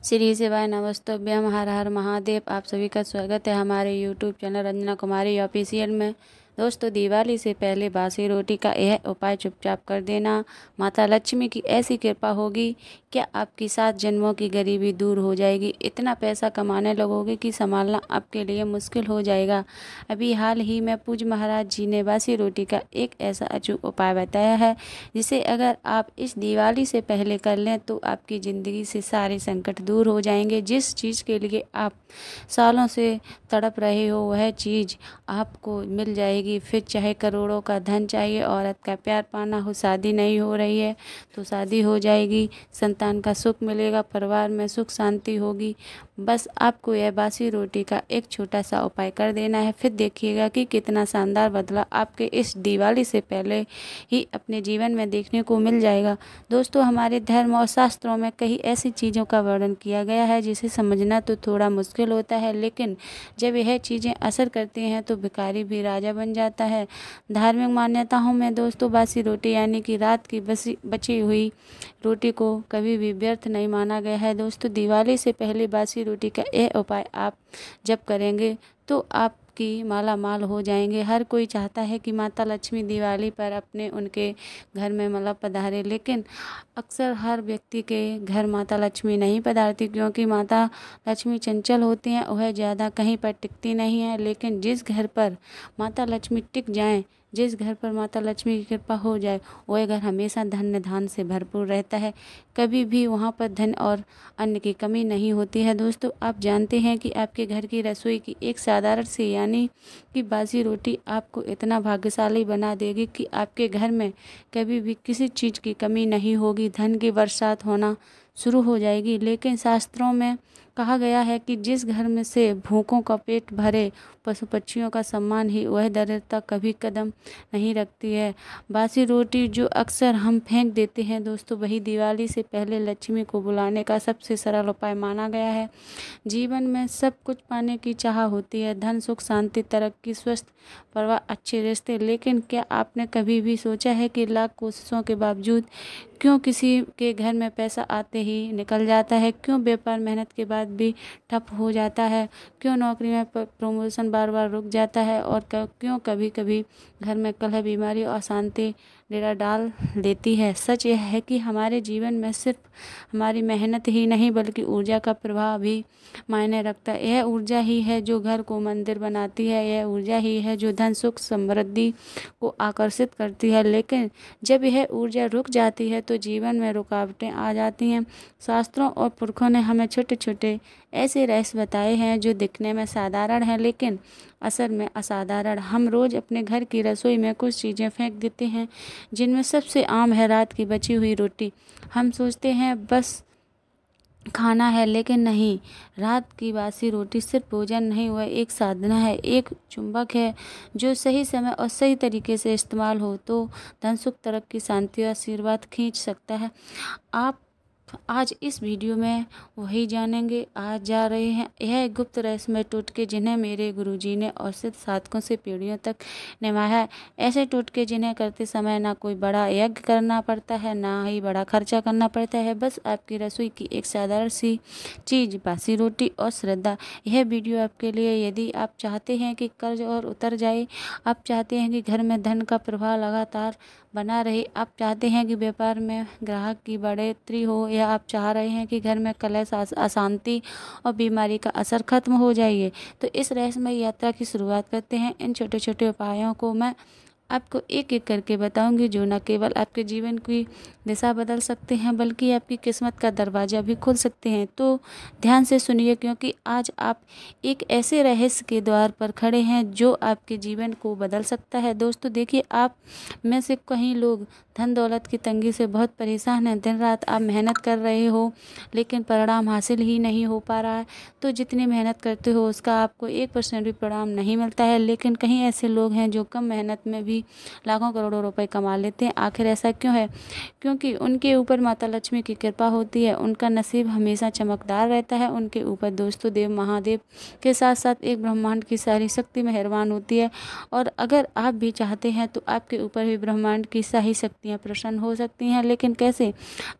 श्री शिवाय नमस्तुभ्यम। हर हर महादेव। आप सभी का स्वागत है हमारे यूट्यूब चैनल रंजना कुमारी ऑफिशियल में। दोस्तों, दिवाली से पहले बासी रोटी का यह उपाय चुपचाप कर देना। माता लक्ष्मी की ऐसी कृपा होगी क्या आपकी 7 जन्मों की गरीबी दूर हो जाएगी। इतना पैसा कमाने लगोगे कि संभालना आपके लिए मुश्किल हो जाएगा। अभी हाल ही में पूज्य महाराज जी ने बासी रोटी का एक ऐसा अचूक उपाय बताया है जिसे अगर आप इस दिवाली से पहले कर लें तो आपकी ज़िंदगी से सारे संकट दूर हो जाएंगे। जिस चीज़ के लिए आप सालों से तड़प रहे हो वह चीज़ आपको मिल जाएगी। फिर चाहे करोड़ों का धन चाहिए, औरत का प्यार पाना हो, शादी नहीं हो रही है तो शादी हो जाएगी, संतान का सुख मिलेगा, परिवार में सुख शांति होगी। बस आपको यह बासी रोटी का एक छोटा सा उपाय कर देना है। फिर देखिएगा कि कितना शानदार बदलाव आपके इस दिवाली से पहले ही अपने जीवन में देखने को मिल जाएगा। दोस्तों, हमारे धर्म और शास्त्रों में कई ऐसी चीज़ों का वर्णन किया गया है जिसे समझना तो थोड़ा मुश्किल होता है, लेकिन जब यह चीज़ें असर करती हैं तो भिखारी भी राजा बन जाता है। धार्मिक मान्यताओं में दोस्तों बासी रोटी यानी कि रात की बची हुई रोटी को कभी भी व्यर्थ नहीं माना गया है। दोस्तों, दिवाली से पहले बासी रोटी का यह उपाय आप जब करेंगे तो आपकी माला माल हो जाएंगे। हर कोई चाहता है कि माता लक्ष्मी दिवाली पर अपने उनके घर में मतलब पधारे, लेकिन अक्सर हर व्यक्ति के घर माता लक्ष्मी नहीं पधारती, क्योंकि माता लक्ष्मी चंचल होती हैं, वह ज़्यादा कहीं पर टिकती नहीं है। लेकिन जिस घर पर माता लक्ष्मी टिक जाएं, जिस घर पर माता लक्ष्मी की कृपा हो जाए, वह घर हमेशा धन्य धान से भरपूर रहता है। कभी भी वहाँ पर धन और अन्न की कमी नहीं होती है। दोस्तों, आप जानते हैं कि आपके घर की रसोई की एक साधारण सी यानी कि बासी रोटी आपको इतना भाग्यशाली बना देगी कि आपके घर में कभी भी किसी चीज़ की कमी नहीं होगी, धन की बरसात होना शुरू हो जाएगी। लेकिन शास्त्रों में कहा गया है कि जिस घर में से भूखों का पेट भरे, पशु पक्षियों का सम्मान ही वह दरिद्रता कभी कदम नहीं रखती है। बासी रोटी जो अक्सर हम फेंक देते हैं दोस्तों, वही दिवाली से पहले लक्ष्मी को बुलाने का सबसे सरल उपाय माना गया है। जीवन में सब कुछ पाने की चाह होती है, धन, सुख, शांति, तरक्की, स्वस्थ परिवार, अच्छे रिश्ते, लेकिन क्या आपने कभी भी सोचा है कि लाख कोशिशों के बावजूद क्यों किसी के घर में पैसा आते ही निकल जाता है? क्यों व्यापार मेहनत के बाद भी ठप हो जाता है? क्यों नौकरी में प्रमोशन बार बार रुक जाता है? और क्यों कभी कभी घर में कलह, बीमारी और अशांति डेरा डाल देती है? सच यह है कि हमारे जीवन में सिर्फ हमारी मेहनत ही नहीं बल्कि ऊर्जा का प्रभाव भी मायने रखता है। यह ऊर्जा ही है जो घर को मंदिर बनाती है, यह ऊर्जा ही है जो धन, सुख, समृद्धि को आकर्षित करती है। लेकिन जब यह ऊर्जा रुक जाती है तो जीवन में रुकावटें आ जाती हैं। शास्त्रों और पुरखों ने हमें छोटे छोटे ऐसे रहस्य बताए हैं जो दिखने में साधारण हैं लेकिन असल में असाधारण। हम रोज़ अपने घर की रसोई में कुछ चीज़ें फेंक देते हैं, जिनमें सबसे आम है रात की बची हुई रोटी। हम सोचते हैं बस खाना है, लेकिन नहीं, रात की बासी रोटी सिर्फ भोजन नहीं, वह एक साधना है, एक चुंबक है जो सही समय और सही तरीके से इस्तेमाल हो तो धन, सुख, तरक्की, शांति और आशीर्वाद खींच सकता है। आप आज इस वीडियो में वही जानेंगे। आज जा रहे हैं यह गुप्त रहस्यमय टोटके जिन्हें मेरे गुरुजी ने और सिद्ध साधकों से पीढ़ियों तक निभाया है। ऐसे टोटके जिन्हें करते समय ना कोई बड़ा यज्ञ करना पड़ता है, ना ही बड़ा खर्चा करना पड़ता है, बस आपकी रसोई की एक साधारण सी चीज़ बासी रोटी और श्रद्धा। यह वीडियो आपके लिए। यदि आप चाहते हैं कि कर्ज और उतर जाए, आप चाहते हैं कि घर में धन का प्रवाह लगातार बना रहे, आप चाहते हैं कि व्यापार में ग्राहक की बढ़ोतरी हो, या आप चाह रहे हैं कि घर में कलह, अशांति और बीमारी का असर खत्म हो जाइए, तो इस रहस्यमय यात्रा की शुरुआत करते हैं। इन छोटे छोटे उपायों को मैं आपको एक एक करके बताऊंगी जो न केवल आपके जीवन की दिशा बदल सकते हैं बल्कि आपकी किस्मत का दरवाज़ा भी खोल सकते हैं। तो ध्यान से सुनिए, क्योंकि आज आप एक ऐसे रहस्य के द्वार पर खड़े हैं जो आपके जीवन को बदल सकता है। दोस्तों देखिए, आप में से कई लोग धन दौलत की तंगी से बहुत परेशान हैं। दिन रात आप मेहनत कर रहे हो लेकिन परिणाम हासिल ही नहीं हो पा रहा है। तो जितनी मेहनत करते हो उसका आपको 1% भी परिणाम नहीं मिलता है। लेकिन कहीं ऐसे लोग हैं जो कम मेहनत में भी लाखों करोड़ों रुपए कमा लेते हैं। आखिर ऐसा क्यों है? क्योंकि उनके ऊपर माता लक्ष्मी की कृपा होती है, उनका नसीब हमेशा चमकदार रहता है। उनके ऊपर दोस्तों देव महादेव के साथ साथ एक ब्रह्मांड की सारी शक्ति मेहरबान होती है। और अगर आप भी चाहते हैं तो आपके ऊपर भी ब्रह्मांड की सारी शक्ति शक्तियाँ प्रसन्न हो सकती हैं, लेकिन कैसे,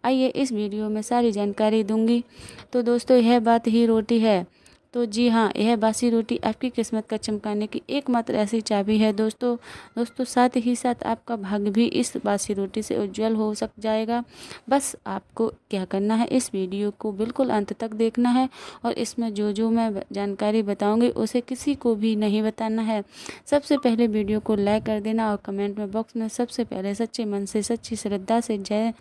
आइए इस वीडियो में सारी जानकारी दूंगी। तो दोस्तों यह बात ही रोटी है। तो जी हाँ, यह बासी रोटी आपकी किस्मत का चमकाने की एकमात्र ऐसी चाबी है दोस्तों साथ ही साथ आपका भाग्य भी इस बासी रोटी से उज्जवल हो सक जाएगा। बस आपको क्या करना है, इस वीडियो को बिल्कुल अंत तक देखना है और इसमें जो जो मैं जानकारी बताऊंगी उसे किसी को भी नहीं बताना है। सबसे पहले वीडियो को लाइक कर देना और कमेंट में बॉक्स में सबसे पहले सच्चे मन से सच्ची श्रद्धा से जय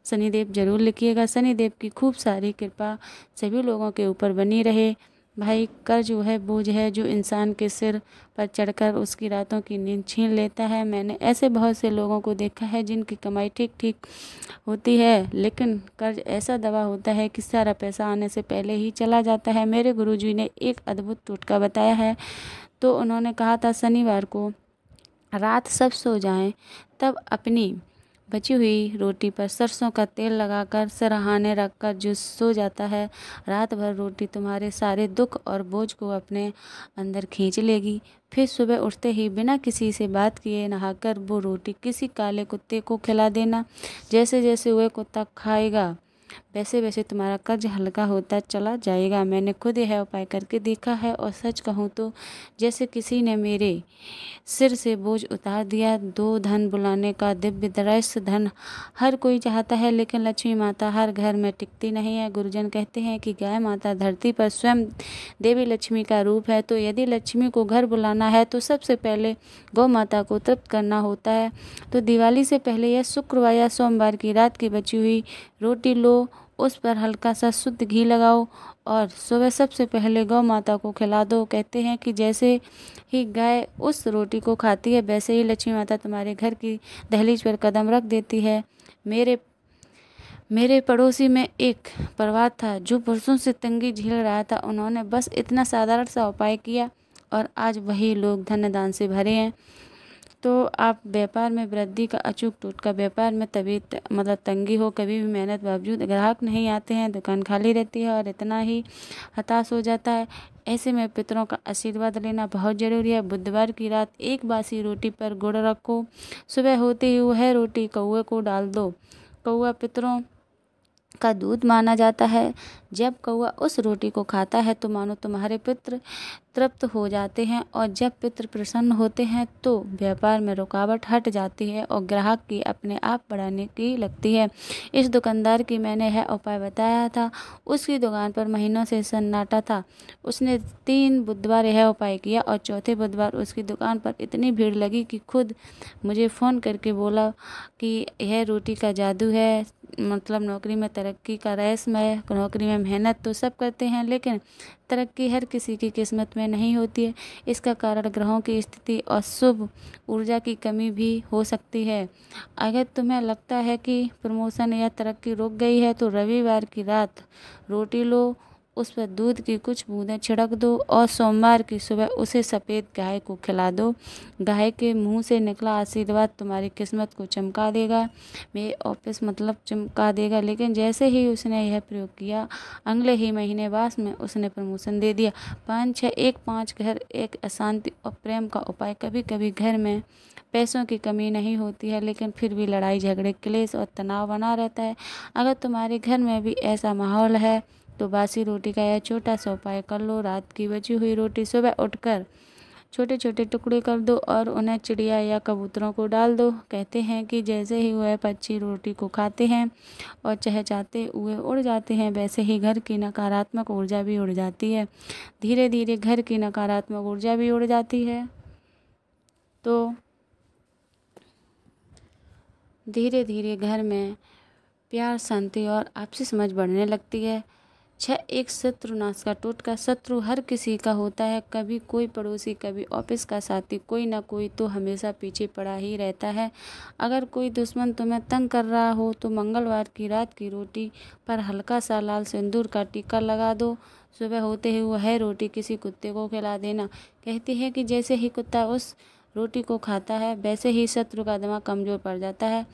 शनिदेव जरूर लिखिएगा। शनिदेव की खूब सारी कृपा सभी लोगों के ऊपर बनी रहे। भाई, कर्ज जो है बोझ है जो इंसान के सिर पर चढ़कर उसकी रातों की नींद छीन लेता है। मैंने ऐसे बहुत से लोगों को देखा है जिनकी कमाई ठीक ठीक होती है, लेकिन कर्ज ऐसा दबा होता है कि सारा पैसा आने से पहले ही चला जाता है। मेरे गुरुजी ने एक अद्भुत टोटका बताया है। तो उन्होंने कहा था, शनिवार को रात सब सो जाएं, तब अपनी बची हुई रोटी पर सरसों का तेल लगाकर सिरहाने रखकर जो सो जाता है, रात भर रोटी तुम्हारे सारे दुख और बोझ को अपने अंदर खींच लेगी। फिर सुबह उठते ही बिना किसी से बात किए नहाकर वो रोटी किसी काले कुत्ते को खिला देना। जैसे जैसे वह कुत्ता खाएगा वैसे वैसे तुम्हारा कर्ज हल्का होता चला जाएगा। मैंने खुद यह उपाय करके देखा है और सच कहूँ तो जैसे किसी ने मेरे सिर से बोझ उतार दिया। दो धन बुलाने का दिव्य दृश्य। धन हर कोई चाहता है, लेकिन लक्ष्मी माता हर घर में टिकती नहीं है। गुरुजन कहते हैं कि गाय माता धरती पर स्वयं देवी लक्ष्मी का रूप है। तो यदि लक्ष्मी को घर बुलाना है तो सबसे पहले गौ माता को तृप्त करना होता है। तो दिवाली से पहले या शुक्रवार या सोमवार की रात की बची हुई रोटी लो, उस पर हल्का सा शुद्ध घी लगाओ और सुबह सबसे पहले गौ माता को खिला दो। कहते हैं कि जैसे ही गाय उस रोटी को खाती है वैसे ही लक्ष्मी माता तुम्हारे घर की दहलीज पर कदम रख देती है। मेरे पड़ोसी में एक परिवार था जो पुरुषों से तंगी झेल रहा था। उन्होंने बस इतना साधारण सा उपाय किया और आज वही लोग धन दान से भरे हैं। तो आप व्यापार में वृद्धि का अचूक टोटका। व्यापार में तभी तंगी हो, कभी भी मेहनत बावजूद ग्राहक नहीं आते हैं, दुकान खाली रहती है और इतना ही हताश हो जाता है। ऐसे में पितरों का आशीर्वाद लेना बहुत ज़रूरी है। बुधवार की रात एक बासी रोटी पर गुड़ रखो, सुबह होते ही वह रोटी कौवे को डाल दो। कौवा पितरों का दूध माना जाता है। जब कौवा उस रोटी को खाता है तो मानो तुम्हारे पितृ तृप्त हो जाते हैं और जब पितृ प्रसन्न होते हैं तो व्यापार में रुकावट हट जाती है और ग्राहक की अपने आप बढ़ाने की लगती है। इस दुकानदार की मैंने यह उपाय बताया था, उसकी दुकान पर महीनों से सन्नाटा था। उसने 3 बुधवार यह उपाय किया और चौथे बुधवार उसकी दुकान पर इतनी भीड़ लगी कि खुद मुझे फ़ोन करके बोला कि यह रोटी का जादू है। नौकरी में तरक्की का रहस्य है। नौकरी में मेहनत तो सब करते हैं, लेकिन तरक्की हर किसी की किस्मत में नहीं होती है। इसका कारण ग्रहों की स्थिति और शुभ ऊर्जा की कमी भी हो सकती है। अगर तुम्हें लगता है कि प्रमोशन या तरक्की रुक गई है तो रविवार की रात रोटी लो, उस पर दूध की कुछ बूंदें छिड़क दो और सोमवार की सुबह उसे सफ़ेद गाय को खिला दो। गाय के मुंह से निकला आशीर्वाद तुम्हारी किस्मत को चमका देगा। मेरे ऑफिस चमका देगा। लेकिन जैसे ही उसने यह प्रयोग किया, अगले ही महीने बाद में उसने प्रमोशन दे दिया। 5 घर एक अशांति और प्रेम का उपाय। कभी कभी घर में पैसों की कमी नहीं होती है, लेकिन फिर भी लड़ाई झगड़े क्लेश और तनाव बना रहता है। अगर तुम्हारे घर में भी ऐसा माहौल है तो बासी रोटी का यह छोटा सा उपाय कर लो। रात की बची हुई रोटी सुबह उठकर छोटे छोटे टुकड़े कर दो और उन्हें चिड़िया या कबूतरों को डाल दो। कहते हैं कि जैसे ही वह पक्षी रोटी को खाते हैं और चहचहाते हुए उड़ जाते हैं, वैसे ही घर की नकारात्मक ऊर्जा भी उड़ जाती है। धीरे धीरे घर की नकारात्मक ऊर्जा भी उड़ जाती है तो धीरे धीरे घर में प्यार, शांति और आपसी समझ बढ़ने लगती है। 6 एक शत्रुनाश का टोटका। शत्रु हर किसी का होता है, कभी कोई पड़ोसी, कभी ऑफिस का साथी, कोई ना कोई तो हमेशा पीछे पड़ा ही रहता है। अगर कोई दुश्मन तुम्हें तंग कर रहा हो तो मंगलवार की रात की रोटी पर हल्का सा लाल सिंदूर का टीका लगा दो। सुबह होते ही वह रोटी किसी कुत्ते को खिला देना। कहती है कि जैसे ही कुत्ता उस रोटी को खाता है वैसे ही शत्रु का दिमाग कमज़ोर पड़ जाता है,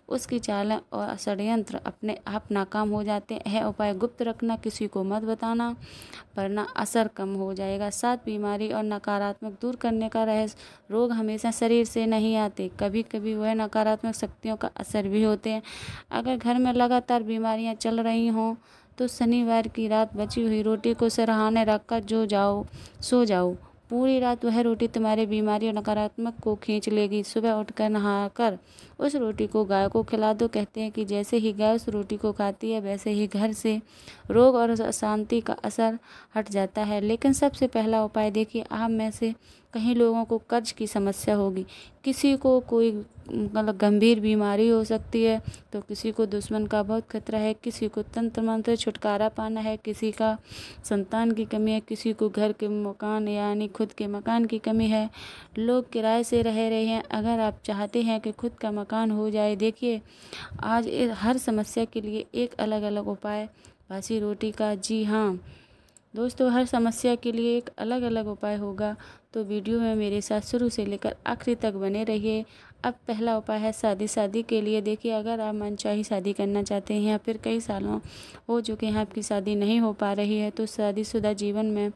उसकी चालें और षड्यंत्र अपने आप नाकाम हो जाते हैं। यह उपाय गुप्त रखना, किसी को मत बताना, वरना असर कम हो जाएगा। 7 बीमारी और नकारात्मक दूर करने का रहस्य। रोग हमेशा शरीर से नहीं आते, कभी कभी वह नकारात्मक शक्तियों का असर भी होते हैं। अगर घर में लगातार बीमारियां चल रही हों तो शनिवार की रात बची हुई रोटी को सिरहाने रखकर सो जाओ। पूरी रात वह रोटी तुम्हारी बीमारी और नकारात्मक को खींच लेगी। सुबह उठकर नहाकर उस रोटी को गाय को खिला दो। कहते हैं कि जैसे ही गाय उस रोटी को खाती है वैसे ही घर से रोग और अशांति का असर हट जाता है। लेकिन सबसे पहला उपाय देखिए, आप में से कहीं लोगों को कर्ज की समस्या होगी, किसी को कोई मतलब गंभीर बीमारी हो सकती है, तो किसी को दुश्मन का बहुत खतरा है, किसी को तंत्र मंत्र छुटकारा पाना है, किसी का संतान की कमी है, किसी को घर के मकान यानी खुद के मकान की कमी है, लोग किराए से रह रहे हैं। अगर आप चाहते हैं कि खुद का मकान हो जाए, देखिए आज हर समस्या के लिए एक अलग अलग उपाय बासी रोटी का। जी हाँ दोस्तों, हर समस्या के लिए एक अलग अलग उपाय होगा, तो वीडियो में मेरे साथ शुरू से लेकर आखिरी तक बने रहिए। अब पहला उपाय है शादी के लिए। देखिए, अगर आप मनचाही शादी करना चाहते हैं या फिर कई सालों हो चुके हैं आपकी शादी नहीं हो पा रही है, तो शादीशुदा जीवन में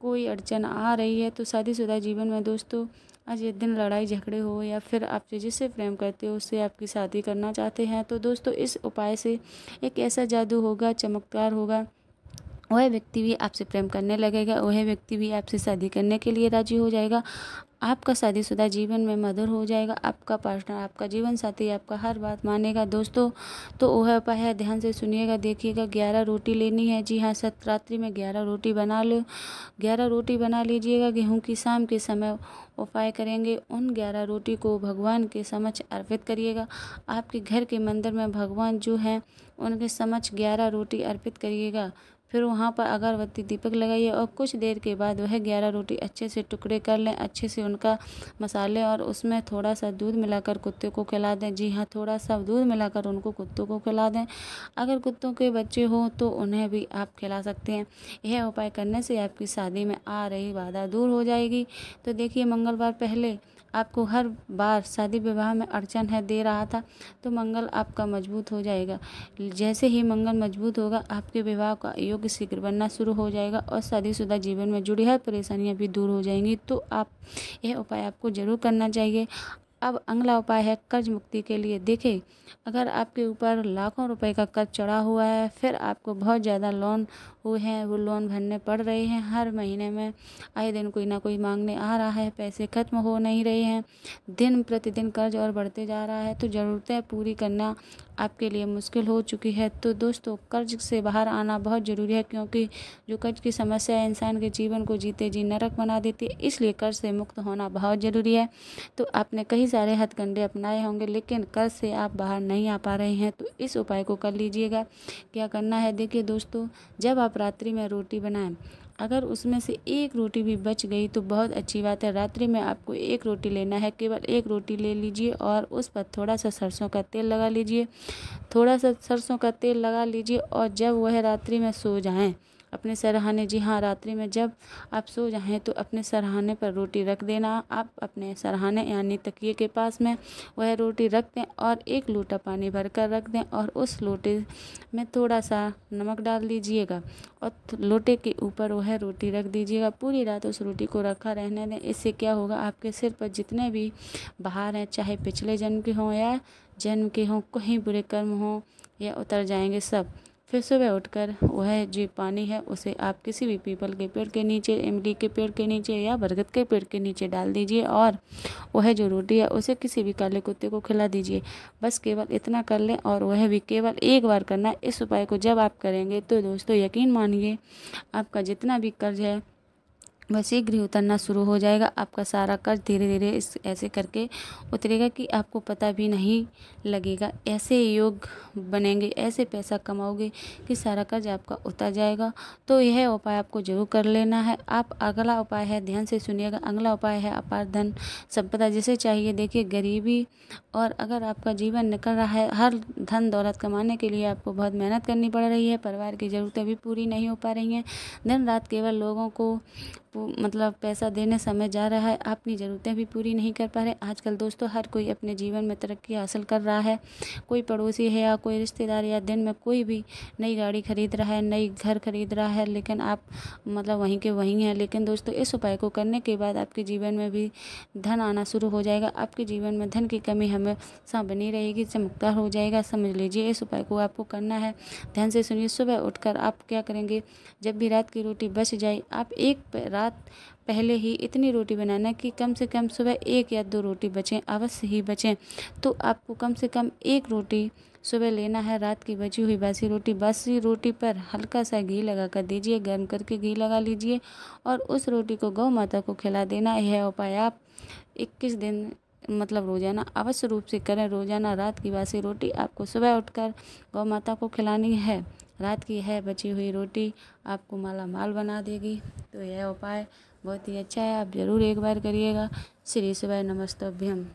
कोई अड़चन आ रही है, तो शादीशुदा जीवन में दोस्तों आज ये दिन लड़ाई झगड़े हो या फिर आप जिससे प्रेम करते हो उससे आपकी शादी करना चाहते हैं, तो दोस्तों इस उपाय से एक ऐसा जादू होगा, चमत्कार होगा, वह व्यक्ति भी आपसे प्रेम करने लगेगा, वह व्यक्ति भी आपसे शादी करने के लिए राजी हो जाएगा। आपका शादीशुदा जीवन में मधुर हो जाएगा, आपका पार्टनर, आपका जीवन साथी आपका हर बात मानेगा। दोस्तों तो वह उपाय है, ध्यान से सुनिएगा, देखिएगा। 11 रोटी लेनी है। जी हाँ, रात्रि में 11 रोटी बना लो, 11 रोटी बना लीजिएगा। गेहूं की शाम के समय उपाय करेंगे। उन 11 रोटी को भगवान के समक्ष अर्पित करिएगा। आपके घर के मंदिर में भगवान जो हैं उनके समक्ष 11 रोटी अर्पित करिएगा। फिर वहाँ पर अगरबत्ती दीपक लगाइए और कुछ देर के बाद वह 11 रोटी अच्छे से टुकड़े कर लें, अच्छे से उनका मसाले और उसमें थोड़ा सा दूध मिलाकर कुत्ते को खिला दें। जी हाँ, थोड़ा सा दूध मिलाकर उनको कुत्तों को खिला दें। अगर कुत्तों के बच्चे हों तो उन्हें भी आप खिला सकते हैं। यह उपाय करने से आपकी शादी में आ रही बाधा दूर हो जाएगी। तो देखिए, मंगलवार पहले आपको हर बार शादी विवाह में अड़चन है दे रहा था, तो मंगल आपका मजबूत हो जाएगा। जैसे ही मंगल मजबूत होगा, आपके विवाह का योग शीघ्र बनना शुरू हो जाएगा और शादीशुदा जीवन में जुड़ी हर परेशानियां भी दूर हो जाएंगी। तो आप यह उपाय आपको जरूर करना चाहिए। अब अगला उपाय है कर्ज मुक्ति के लिए। देखिए, अगर आपके ऊपर लाखों रुपए का कर्ज चढ़ा हुआ है, फिर आपको बहुत ज़्यादा लोन हुए हैं, वो लोन भरने पड़ रहे हैं, हर महीने में आए दिन कोई ना कोई मांगने आ रहा है, पैसे खत्म हो नहीं रहे हैं, दिन प्रतिदिन कर्ज और बढ़ते जा रहा है, तो ज़रूरतें पूरी करना आपके लिए मुश्किल हो चुकी है। तो दोस्तों, कर्ज से बाहर आना बहुत ज़रूरी है, क्योंकि जो कर्ज की समस्या है इंसान के जीवन को जीते जी नरक बना देती है। इसलिए कर्ज से मुक्त होना बहुत ज़रूरी है। तो आपने कई सारे हथकंडे अपनाए होंगे, लेकिन कर्ज से आप बाहर नहीं आ पा रहे हैं, तो इस उपाय को कर लीजिएगा। क्या करना है, देखिए दोस्तों, जब आप रात्रि में रोटी बनाएं, अगर उसमें से एक रोटी भी बच गई तो बहुत अच्छी बात है। रात्रि में आपको एक रोटी लेना है, केवल एक रोटी ले लीजिए और उस पर थोड़ा सा सरसों का तेल लगा लीजिए, थोड़ा सा सरसों का तेल लगा लीजिए। और जब वह रात्रि में सो जाएं अपने सरहाने, जी हाँ, रात्रि में जब आप सो जाएं तो अपने सरहाने पर रोटी रख देना। आप अपने सरहाने यानी तकिए के पास में वह रोटी रख दें और 1 लोटा पानी भरकर रख दें और उस लोटे में थोड़ा सा नमक डाल दीजिएगा और लोटे के ऊपर वह रोटी रख दीजिएगा। पूरी रात उस रोटी को रखा रहने दें। इससे क्या होगा, आपके सिर पर जितने भी भार हैं, चाहे पिछले जन्म के हों या जन्म के हों, कहीं बुरे कर्म हों, या उतर जाएंगे सब। फिर सुबह उठकर वह जो पानी है उसे आप किसी भी पीपल के पेड़ के नीचे, इमली के पेड़ के नीचे या बरगद के पेड़ के नीचे डाल दीजिए और वह जो रोटी है उसे किसी भी काले कुत्ते को खिला दीजिए। बस केवल इतना कर लें और वह भी केवल एक बार करना है। इस उपाय को जब आप करेंगे तो दोस्तों यकीन मानिए, आपका जितना भी कर्ज है वह शीघ्र ही उतरना शुरू हो जाएगा। आपका सारा कर्ज धीरे धीरे ऐसे करके उतरेगा कि आपको पता भी नहीं लगेगा। ऐसे योग बनेंगे, ऐसे पैसा कमाओगे कि सारा कर्ज आपका उतर जाएगा। तो यह उपाय आपको जरूर कर लेना है। आप अगला उपाय है, ध्यान से सुनिएगा, अगला उपाय है अपार धन संपदा जिसे चाहिए। देखिए, गरीबी और अगर आपका जीवन निकल रहा है, हर धन दौलत कमाने के लिए आपको बहुत मेहनत करनी पड़ रही है, परिवार की ज़रूरतें भी पूरी नहीं हो पा रही हैं, दिन रात केवल लोगों को मतलब पैसा देने समय जा रहा है, आप अपनी ज़रूरतें भी पूरी नहीं कर पा रहे। आजकल दोस्तों हर कोई अपने जीवन में तरक्की हासिल कर रहा है। कोई पड़ोसी है या कोई रिश्तेदार या दिन में कोई भी नई गाड़ी खरीद रहा है, नई घर खरीद रहा है, लेकिन आप मतलब वहीं के वहीं हैं। लेकिन दोस्तों इस उपाय को करने के बाद आपके जीवन में भी धन आना शुरू हो जाएगा। आपके जीवन में धन की कमी हमेशा बनी रहेगी, चमकदार हो जाएगा। समझ लीजिए इस उपाय को आपको करना है। ध्यान से सुनिए। सुबह उठकर आप क्या करेंगे, जब भी रात की रोटी बच जाए, आप एक रात पहले ही इतनी रोटी बनाना कि कम से कम सुबह 1 या 2 रोटी बचें, अवश्य ही बचें। तो आपको कम से कम 1 रोटी सुबह लेना है, रात की बची हुई बासी रोटी पर हल्का सा घी लगा कर दीजिए, गर्म करके घी लगा लीजिए और उस रोटी को गौ माता को खिला देना। यह उपाय आप 21 दिन मतलब रोज़ाना अवश्य रूप से करें। रोज़ाना रात की बासी रोटी आपको सुबह उठकर गौ माता को खिलानी है। रात की है बची हुई रोटी आपको माला माल बना देगी। तो यह उपाय बहुत ही अच्छा है, आप ज़रूर एक बार करिएगा। श्री शिवाय नमस्तुभ्यम।